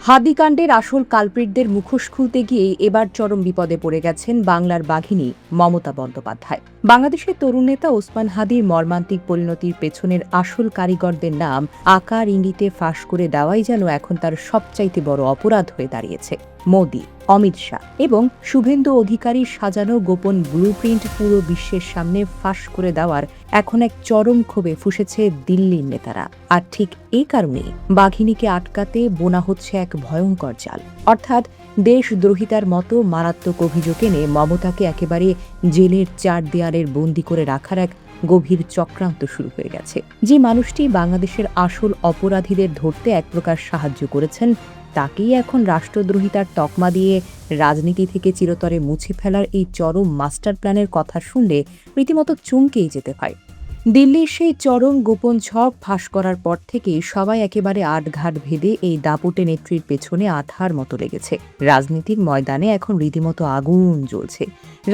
হাদিকাণ্ডের আসল কালপ্রিটদের মুখোশ খুলতে গিয়ে এবার চরম বিপদে পড়ে গেছেন বাংলার বাঘিনী মমতা বন্দ্যোপাধ্যায়। বাংলাদেশের তরুণ নেতা ওসমান হাদির মর্মান্তিক পরিণতির পেছনের আসল কারিগরদের নাম আকার ইঙ্গিতে ফাঁস করে দেওয়াই যেন এখন তার সবচাইতে বড় অপরাধ হয়ে দাঁড়িয়েছে। মোদি, অমিত শাহ এবং শুভেন্দু অধিকারীর সাজানো গোপন ব্লুপ্রিন্ট পুরো বিশ্বের সামনে ফাঁস করে দেওয়ার এখন এক চরম ক্ষোভে ফুঁসেছে দিল্লির নেতারা। আর ঠিক এই কারণেই বাঘিনীকে আটকাতে বোনা হচ্ছে এক ভয়ঙ্কর জাল, অর্থাৎ দেশদ্রোহিতার মতো মারাত্মক অভিযোগ এনে মমতাকে একেবারে জেলের চার দেয়ালের বন্দী করে রাখার এক গভীর চক্রান্ত শুরু হয়ে গেছে। যে মানুষটি বাংলাদেশের আসল অপরাধীদের ধরতে এক প্রকার সাহায্য করেছেন, তাকেই এখন রাষ্ট্রদ্রোহিতার তকমা দিয়ে রাজনীতি থেকে চিরতরে মুছে ফেলার এই চরম মাস্টার প্ল্যানের কথা শুনলে রীতিমতো চমকেই যেতে হয়। দিল্লির সেই চরম গোপন ছক ফাঁস করার পর থেকেই সবাই একেবারে আটঘাট ভেদে এই দাপুটে নেত্রীর পেছনে আঠার মতো লেগেছে। রাজনীতির ময়দানে এখন রীতিমতো আগুন জ্বলছে।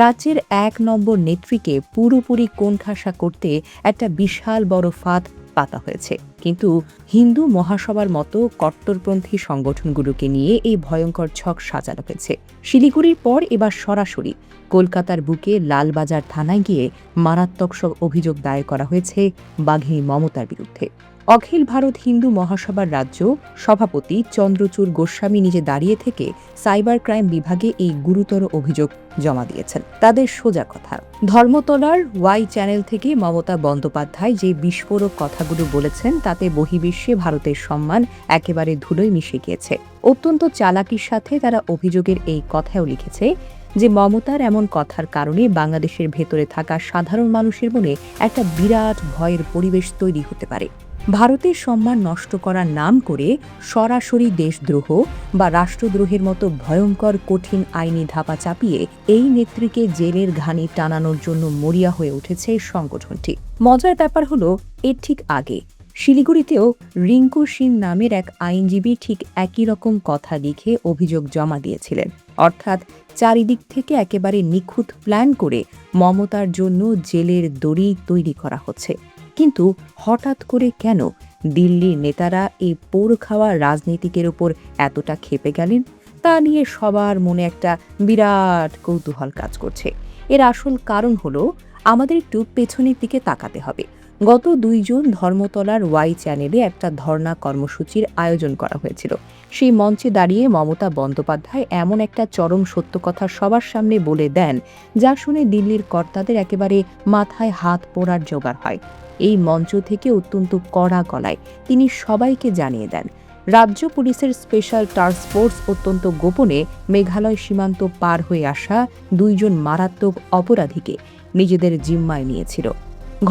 রাজ্যের ১ নম্বর নেত্রীকে পুরোপুরি কোণঠাসা করতে একটা বিশাল বড় ফাঁদ পাতা হয়েছে, কিন্তু হিন্দু মহাসভার মতো কট্টরপন্থী সংগঠনগুলোকে নিয়ে এই ভয়ঙ্কর ছক সাজানো হয়েছে। শিলিগুড়ির পর এবার সরাসরি কলকাতার বুকে লালবাজার থানায় গিয়ে মারাত্মক সব অভিযোগ দায়ের করা হয়েছে বাঘিনী মমতার বিরুদ্ধে। অখিল ভারত হিন্দু মহাসভার রাজ্য সভাপতি চন্দ্রচূড় গোস্বামী নিজে দাঁড়িয়ে থেকে সাইবার ক্রাইম বিভাগে এই গুরুতর অভিযোগ জমা দিয়েছেন। তাদের সোজা কথা, ধর্মতলার ওয়াই চ্যানেল থেকে মমতা বন্দ্যোপাধ্যায় যে বিস্ফোরক কথাগুলো বলেছেন তাতে বহির্বিশ্বে ভারতের সম্মান একেবারে ধুলোয় মিশে গিয়েছে। অত্যন্ত চালাকির সাথে তারা অভিযোগের এই কথাও লিখেছে যে মমতার এমন কথার কারণে বাংলাদেশের ভেতরে থাকা সাধারণ মানুষের মনে একটা বিরাট ভয়ের পরিবেশ তৈরি হতে পারে। ভারতের সম্মান নষ্ট করার নাম করে সরাসরি দেশদ্রোহ বা রাষ্ট্রদ্রোহের মতো ভয়ঙ্কর কঠিন আইনি ধাপা চাপিয়ে এই নেত্রীকে জেলের ঘানি টানানোর জন্য মরিয়া হয়ে উঠেছে সংগঠনটি। মজার ব্যাপার হলো, এর ঠিক আগে শিলিগুড়িতেও রিঙ্কু সিন নামের এক আইনজীবী ঠিক একই রকম কথা লিখে অভিযোগ জমা দিয়েছিলেন। অর্থাৎ চারিদিক থেকে একেবারে নিখুঁত প্ল্যান করে মমতার জন্য জেলের দড়ি তৈরি করা হচ্ছে। কিন্তু হঠাৎ করে কেন দিল্লির নেতারা এই পোড় খাওয়া রাজনীতিকের ওপর এতটা ক্ষেপে গেলেন, তা নিয়ে সবার মনে একটা বিরাট কৌতূহল কাজ করছে। এর আসল কারণ হলো, আমাদের একটু পেছনের দিকে তাকাতে হবে। গত ২ জুন ধর্মতলার ওয়াই চ্যানেলে একটা ধর্ণা কর্মসূচির আয়োজন করা হয়েছিল। সেই মঞ্চে দাঁড়িয়ে মমতা বন্দ্যোপাধ্যায় এমন একটা চরম সত্য কথা সবার সামনে বলে দেন, যা শুনে দিল্লির কর্তাদের একেবারে মাথায় হাত পোড়ার জোগাড় হয়। এই মঞ্চ থেকে অত্যন্ত কড়া গলায় তিনি সবাইকে জানিয়ে দেন, রাজ্য পুলিশের স্পেশাল টাস্ক ফোর্স অত্যন্ত গোপনে মেঘালয় সীমান্ত পার হয়ে আসা ২ জন মারাত্মক অপরাধীকে নিজেদের জিম্মায় নিয়েছিল।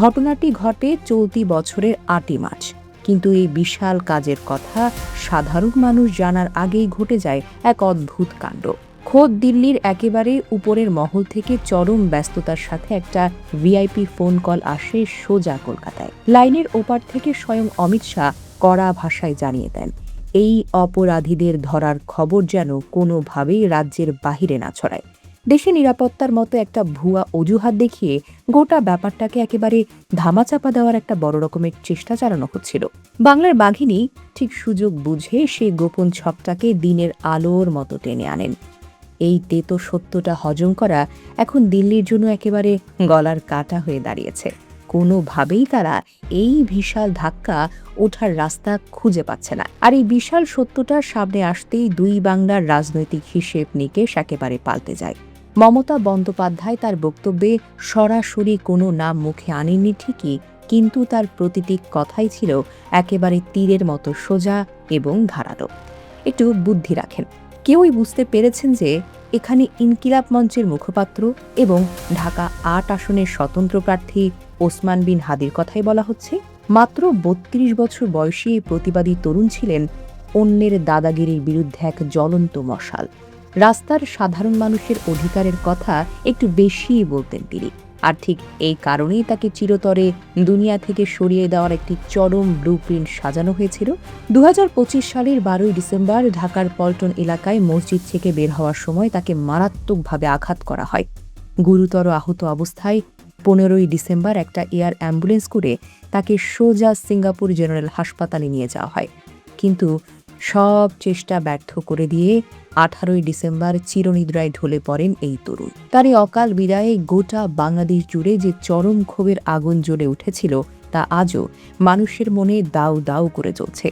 ঘটনাটি ঘটে চলতি বছরের ৮ই মার্চ, কিন্তু এই বিশাল কাজের কথা সাধারণ মানুষ জানার আগেই ঘটে যায় এক অদ্ভুত কাণ্ড। খোদ দিল্লির একেবারে উপরের মহল থেকে চরম ব্যস্ততার সাথে একটা ভিআইপি ফোন কল আসে সোজা কলকাতায়। লাইনের ওপার থেকে স্বয়ং অমিত শাহ কড়া ভাষায় জানিয়ে দেন, এই অপরাধীদের ধরার খবর যেন কোনোভাবেই রাজ্যের বাহিরে না ছড়ায়। দেশে নিরাপত্তার মতো একটা ভুয়া অজুহাত দেখিয়ে গোটা ব্যাপারটাকে একেবারে ধামাচাপা দেওয়ার একটা বড় রকমের চেষ্টা চালানো হচ্ছিল। বাংলার বাঘিনী ঠিক সুযোগ বুঝে সেই গোপন ছকটাকে দিনের আলোর মতো টেনে আনেন। এই তেতো সত্যটা হজম করা এখন দিল্লির জন্য একেবারে গলার কাটা হয়ে দাঁড়িয়েছে। কোনোভাবেই তারা এই বিশাল ধাক্কা ওঠার রাস্তা খুঁজে পাচ্ছে না। আর এই বিশাল সত্যটার সামনে আসতেই দুই বাংলার রাজনৈতিক হিসেব নিকেশ একেবারে পাল্টে যায়। মমতা বন্দ্যোপাধ্যায় তার বক্তব্যে সরাসরি কোনো নাম মুখে আনেননি ঠিকই, কিন্তু তার প্রতিটি কথাই ছিল একেবারে তীরের মতো সোজা এবং ধারালো। একটু বুদ্ধি রাখেন, কেউই বুঝতে পেরেছেন যে এখানে ইনকিলাব মঞ্চের মুখপাত্র এবং ঢাকা ৮ আসনের স্বতন্ত্র প্রার্থী ওসমান বিন হাদির কথাই বলা হচ্ছে। মাত্র ৩২ বছর বয়সী এই প্রতিবাদী তরুণ ছিলেন অন্যের দাদাগিরির বিরুদ্ধে এক জ্বলন্ত মশাল। রাস্তার সাধারণ মানুষের অধিকারের কথা একটু বেশিই বলতেন তিনি। আর ঠিক এই কারণেই তাকে চিরতরে দুনিয়া থেকে সরিয়ে দেওয়ার একটি চরম ব্লুপ্রিন্ট সাজানো হয়েছিল। ২০২৫ সালের ১২ই ডিসেম্বর ঢাকার পল্টন এলাকায় মসজিদ থেকে বের হওয়ার সময় তাকে মারাত্মকভাবে আঘাত করা হয়। গুরুতর আহত অবস্থায় ১৫ই ডিসেম্বর একটা এয়ার অ্যাম্বুলেন্স করে তাকে সোজা সিঙ্গাপুর জেনারেল হাসপাতালে নিয়ে যাওয়া হয়। কিন্তু সব চেষ্টা ব্যর্থ করে দিয়ে 18ই ডিসেম্বর চিরনিদ্রায় ঢলে পড়েন এই তরুণ। তার এই অকাল বিদায়ে গোটা বাংলাদেশ জুড়ে যে চরম ক্ষোভের আগুন জ্বলে উঠেছিল তা আজও মানুষের মনে দাউ দাউ করে জ্বলছে।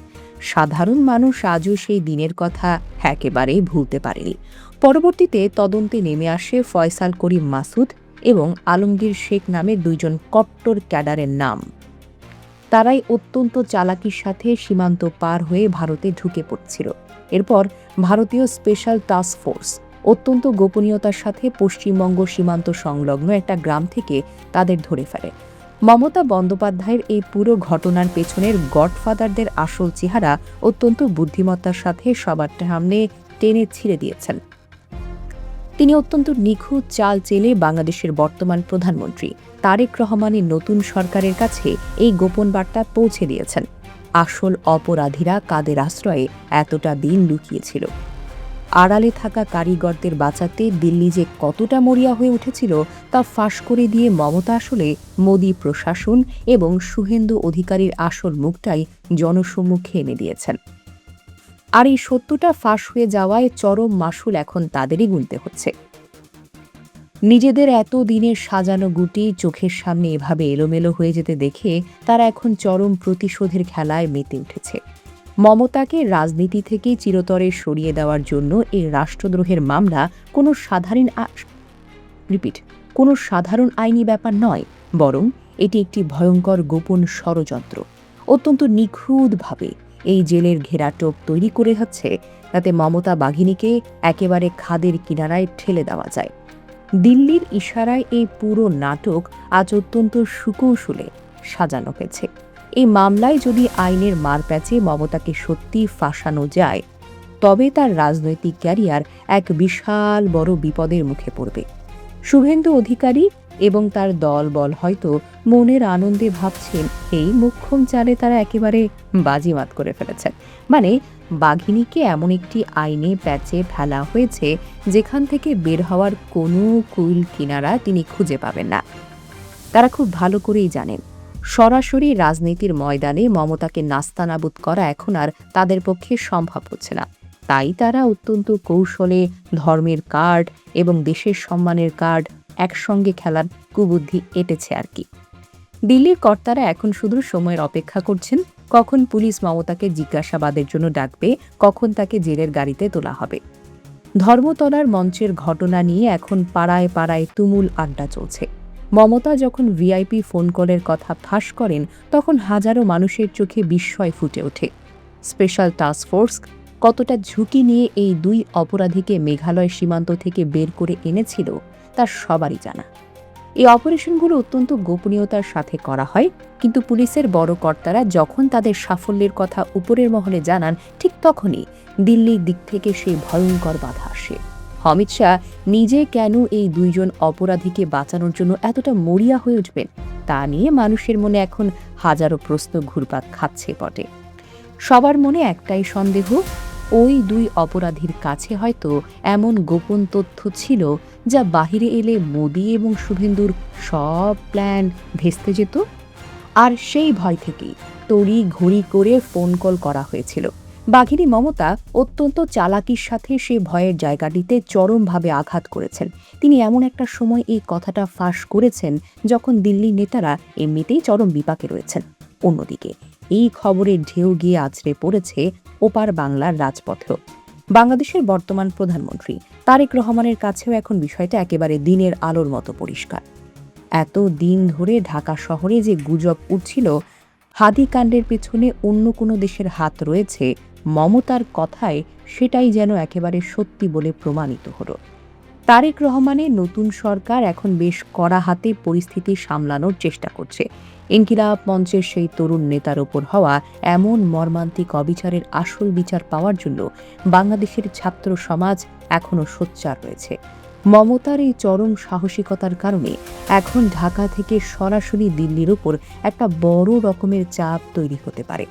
সাধারণ মানুষ আজও সেই দিনের কথা একেবারে ভুলতে পারেনি। পরবর্তীতে তদন্তে নেমে আসে ফয়সাল করিম মাসুদ এবং আলমগীর শেখ নামের দুইজন কট্টর ক্যাডারের নাম। তারাই অত্যন্ত চালাকির সাথে সীমান্ত পার হয়ে ভারতে ঢুকে পড়ছিল। এরপর ভারতীয় স্পেশাল টাস্ক ফোর্স অত্যন্ত গোপনীয়তার সাথে পশ্চিমবঙ্গ সীমান্ত সংলগ্ন একটা গ্রাম থেকে তাদের ধরে ফেলে। মমতা বন্দ্যোপাধ্যায়ের এই পুরো ঘটনার পেছনের গডফাদারদের আসল চেহারা অত্যন্ত বুদ্ধিমত্তার সাথে সবার সামনে টেনে ছিঁড়ে দিয়েছেন। তিনি অত্যন্ত নিখুঁত চাল চেলে বাংলাদেশের বর্তমান প্রধানমন্ত্রী তারেক রহমানের নতুন সরকারের কাছে এই গোপন বার্তা পৌঁছে দিয়েছেন। আসল অপরাধীরা কাদের আশ্রয়ে এতটা দিন লুকিয়েছিল। আড়ালে থাকা কারিগরদের বাঁচাতে দিল্লি যে কতটা মরিয়া হয়ে উঠেছিল তা ফাঁস করে দিয়ে মমতা আসলে মোদি প্রশাসন এবং শুভেন্দু অধিকারীর আসল মুখটাই জনসম্মুখে এনে দিয়েছেন। আর এই সত্যটা ফাঁস হয়ে যাওয়ায় চরম মাশুল এখন তাদেরই গুনতে হচ্ছে। নিজেদের এত দিনের সাজানো গুটি চোখের সামনে এভাবে এলোমেলো হয়ে যেতে দেখে তারা এখন চরম প্রতিশোধের খেলায় মেতে উঠেছে। মমতাকে রাজনীতি থেকে চিরতরে সরিয়ে দেওয়ার জন্য এই রাষ্ট্রদ্রোহের মামলা কোনো সাধারণ আইনি ব্যাপার নয়, বরং এটি একটি ভয়ঙ্কর গোপন ষড়যন্ত্র। অত্যন্ত নিখুঁতভাবে এই জেলের ঘেরাটোপ তৈরি করে হচ্ছে যাতে মমতা বাঘিনীকে একেবারে খাদের কিনারায় ঠেলে দেওয়া যায়। দিল্লির ইশারায় এই পুরো নাটক আজ অত্যন্ত সুকৌশলে সাজানো হয়েছে। এই মামলায় যদি আইনের মারপ্যাচে মমতাকে সত্যি ফাঁসানো যায়, তবে তার রাজনৈতিক ক্যারিয়ার এক বিশাল বড় বিপদের মুখে পড়বে। শুভেন্দু অধিকারী এবং তার দলবল হয়তো মনের আনন্দে ভাবছেন এই মোক্ষম চালে তারা একেবারে বাজিমাত করে ফেলেছেন। মানে বাঘিনীকে এমন একটি আইনে প্যাচে ফেলা হয়েছে যেখান থেকে বের হওয়ার কোনো কুল কিনারা তিনি খুঁজে পাবেন না। তারা খুব ভালো করেই জানেন সরাসরি রাজনীতির ময়দানে মমতাকে নাস্তানাবুদ করা এখন আর তাদের পক্ষে সম্ভব হচ্ছে না। তাই তারা অত্যন্ত কৌশলে ধর্মের কার্ড এবং দেশের সম্মানের কার্ড একসঙ্গে খেলার কুবুদ্ধি এঁটেছে আর কি। দিল্লির কর্তারা এখন শুধু সময়ের অপেক্ষা করছেন কখন পুলিশ মমতাকে জিজ্ঞাসাবাদের জন্য ডাকবে, কখন তাকে জেলের গাড়িতে তোলা হবে। ধর্মতলার মঞ্চের ঘটনা নিয়ে এখন পাড়ায় পাড়ায় তুমুল আড্ডা চলছে। মমতা যখন ভিআইপি ফোন কলের কথা ফাঁস করেন তখন হাজারো মানুষের চোখে বিস্ময় ফুটে ওঠে। স্পেশাল টাস্ক ফোর্স কতটা ঝুঁকি নিয়ে এই দুই অপরাধীকে মেঘালয় সীমান্ত থেকে বের করে এনেছিল তা সবারই জানা। এই অপারেশনগুলো অত্যন্ত গোপনীয়তার সাথে করা হয়, কিন্তু পুলিশের বড় কর্তারা যখন তাদের সাফল্যের কথা উপরের মহলে জানান, ঠিক তখনই দিল্লির দিক থেকে সেই ভয়ঙ্কর বাধা আসে। অমিত শাহ নিজে কেন এই দুইজন অপরাধীকে বাঁচানোর জন্য এতটা মরিয়া হয়ে উঠবেন তা নিয়ে মানুষের মনে এখন হাজারো প্রশ্ন ঘুরপাক খাচ্ছে বটে। সবার মনে একটাই সন্দেহ, ওই দুই অপরাধীর কাছে হয়তো এমন গোপন তথ্য ছিল যা বাহিরে এলে মোদি এবং শুভেন্দুর সব প্ল্যান ভেস্তে যেত। আর সেই ভয় থেকেই তড়ি ঘড়ি করে ফোন কল করা হয়েছিল। বাঘিনী মমতা অত্যন্ত চালাকির সাথে সে ভয়ের জায়গাটিতে চরমভাবে আঘাত করেছেন। তিনি এমন একটা সময় এই কথাটা ফাঁস করেছেন যখন দিল্লির নেতারা এমনিতেই চরম বিপাকে রয়েছেন। অন্যদিকে এই খবরের ঢেউ গিয়ে আছড়ে পড়েছে ওপার বাংলার রাজপথেও। বাংলাদেশের বর্তমান প্রধানমন্ত্রী তারেক রহমানের কাছেও এখন বিষয়টা একেবারে দিনের আলোর মতো পরিষ্কার। এত দিন ধরে ঢাকা শহরে যে গুজব উঠছিল হাদিকাণ্ডের পেছনে অন্য কোনো দেশের হাত রয়েছে, মমতার কথায় সেটাই যেন একেবারে সত্যি বলে প্রমাণিত হলো। তারেক রহমানের নতুন সরকার এখন বেশ কড়া হাতে পরিস্থিতি সামলানোর চেষ্টা করছে। ইনকিলাব মঞ্চের সেই তরুণ নেতার ওপর হওয়া এমন মর্মান্তিক অবিচারের আসল বিচার পাওয়ার জন্য বাংলাদেশের ছাত্র সমাজ এখনও সোচ্চার রয়েছে। মমতার এই চরম সাহসিকতার কারণে এখন ঢাকা থেকে সরাসরি দিল্লির ওপর একটা বড় রকমের চাপ তৈরি হতে পারে।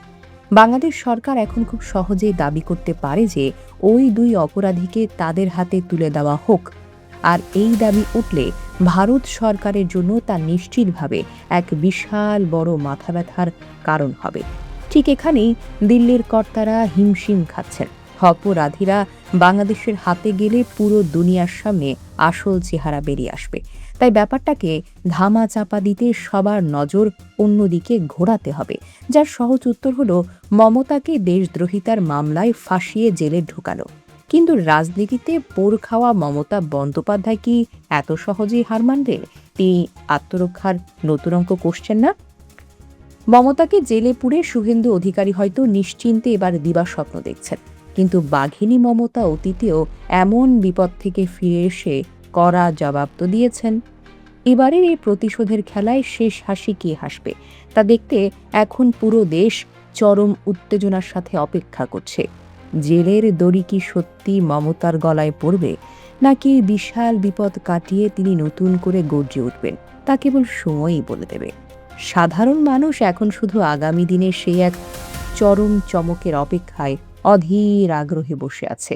বাংলাদেশ সরকার এখন খুব সহজেই দাবি করতে পারে যে ওই দুই অপরাধীকে তাদের হাতে তুলে দেওয়া হোক, আর এই দাবি উঠলে ভারত সরকারের জন্য তা নিশ্চিতভাবে এক বিশাল বড় মাথা ব্যথার কারণ হবে। ঠিক এখানেই দিল্লির কর্তারা হিমশিম খাচ্ছেন। অপরাধীরা বাংলাদেশের হাতে গেলে পুরো দুনিয়ার সামনে আসল চেহারা বেরিয়ে আসবে। তাই ব্যাপারটাকে ধামা চাপা দিতে সবার নজর অন্যদিকে ঘোরাতে হবে, যার সহজ উত্তর হলো মমতাকে দেশদ্রোহিতার মামলায় ফাঁসিয়ে জেলে ঢুকানো। কিন্তু রাজনীতিতে পোড় খাওয়া মমতা বন্দ্যোপাধ্যায় কি এত সহজেই হার মানবেন? তিনি আত্মরক্ষার নতুন অঙ্ক কষছেন না? মমতাকে জেলে পুরে শুভেন্দু অধিকারী হয়তো নিশ্চিন্তে এবার দিবাস্বপ্ন দেখছেন, কিন্তু বাঘিনী মমতা অতীতেও এমন বিপদ থেকে ফিরে এসে কড়া জবাব তো দিয়েছেন। এবারের এই প্রতিশোধের খেলায় শেষ হাসি কে হাসবে তা দেখতে এখন পুরো দেশ চরম উত্তেজনার সাথে অপেক্ষা করছে। জেলের দড়ি কি সত্যি মমতার গলায় পড়বে, নাকি বিশাল বিপদ কাটিয়ে তিনি নতুন করে গর্জে উঠবেন, তা কেবল সময়ই বলে দেবে। সাধারণ মানুষ এখন শুধু আগামী দিনে সেই এক চরম চমকের অপেক্ষায় অধীর আগ্রহে বসে আছে।